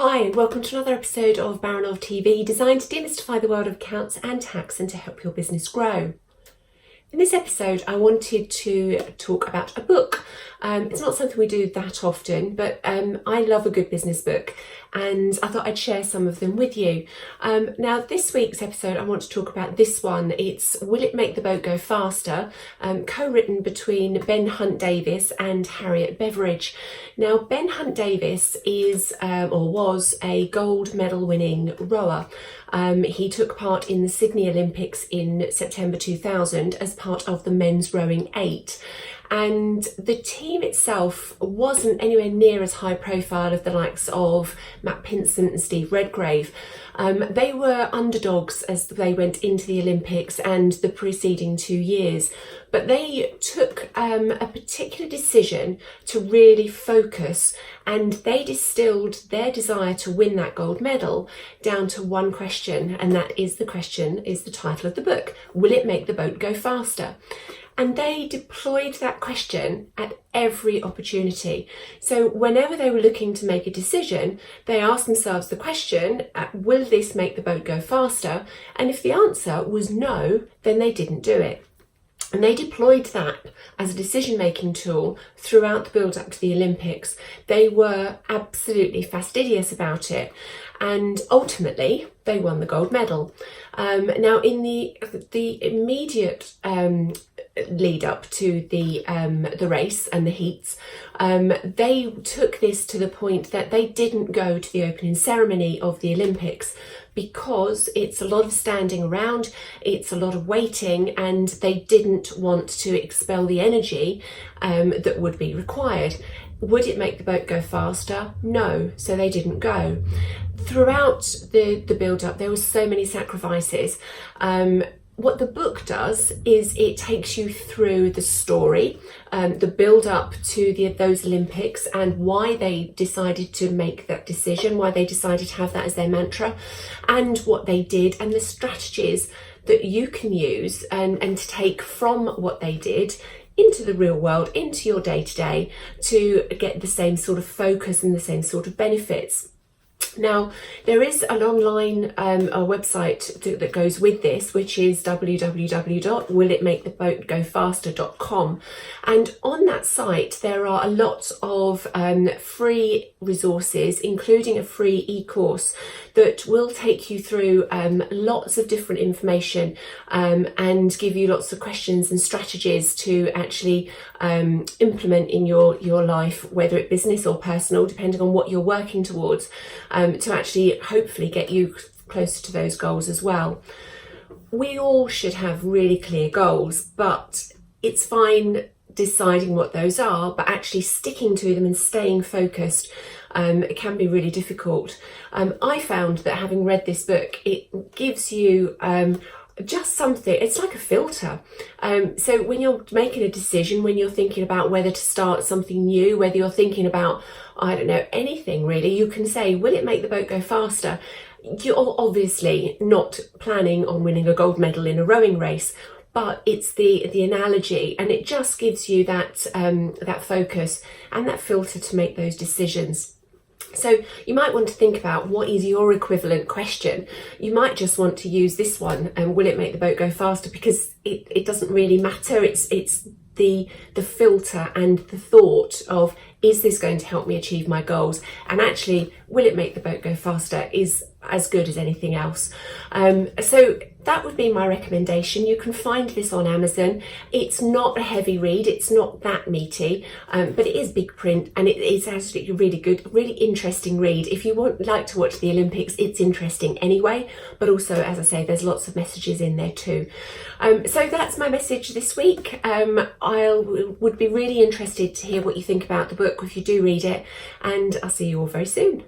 Hi and welcome to another episode of Baranov TV, designed to demystify the world of accounts and tax and to help your business grow. In this episode, I wanted to talk about a book. It's not something we do that often, but I love a good business book and I thought I'd share some of them with you. Now, this week's episode, I want to talk about this one. It's Will It Make the Boat Go Faster? Co-written between Ben Hunt Davis and Harriet Beveridge. Now, Ben Hunt Davis is or was a gold medal winning rower. He took part in the Sydney Olympics in September 2000 as part of the men's rowing 8. And the team itself wasn't anywhere near as high profile of the likes of Matt Pinsent and Steve Redgrave. They were underdogs as they went into the Olympics and the preceding 2 years. But they took a particular decision to really focus, and they distilled their desire to win that gold medal down to one question, and that is the title of the book: Will it make the boat go faster? And they deployed that question at every opportunity. So whenever they were looking to make a decision, they asked themselves the question, will this make the boat go faster? And if the answer was no, then they didn't do it. And they deployed that as a decision-making tool throughout the build-up to the Olympics. They were absolutely fastidious about it. And ultimately, they won the gold medal. Now, in the immediate lead up to the race and the heats, they took this to the point that they didn't go to the opening ceremony of the Olympics because it's a lot of standing around, it's a lot of waiting, and they didn't want to expel the energy that would be required. Would it make the boat go faster? No, so they didn't go. Throughout the build-up, there were so many sacrifices. What the book does is it takes you through the story, the build-up to those Olympics, and why they decided to make that decision, why they decided to have that as their mantra, and what they did, and the strategies that you can use and to take from what they did into the real world, into your day-to-day, to get the same sort of focus and the same sort of benefits. Now, there is an online a website that goes with this, which is www.willitmaketheboatgofaster.com, and on that site there are a lot of free resources, including a free e-course that will take you through lots of different information and give you lots of questions and strategies to actually implement in your life, whether it's business or personal, depending on what you're working towards, to actually hopefully get you closer to those goals as well. We all should have really clear goals, but it's fine deciding what those are, but actually sticking to them and staying focused, it can be really difficult. I found that having read this book, it gives you just something, it's like a filter. So when you're making a decision, when you're thinking about whether to start something new, whether you're thinking about, I don't know, anything really, you can say, will it make the boat go faster? You're obviously not planning on winning a gold medal in a rowing race, but it's the analogy, and it just gives you that focus and that filter to make those decisions. So you might want to think about what is your equivalent question. You might just want to use this one, and will it make the boat go faster? Because it doesn't really matter. It's the filter and the thought of, is this going to help me achieve my goals? And actually, will it make the boat go faster is as good as anything else. So that would be my recommendation. You can find this on Amazon. It's not a heavy read, it's not that meaty, but it is big print, and it is actually a really good, really interesting read. If you like to watch the Olympics, it's interesting anyway, but also, as I say, there's lots of messages in there too. So that's my message this week. I would be really interested to hear what you think about the book if you do read it, and I'll see you all very soon.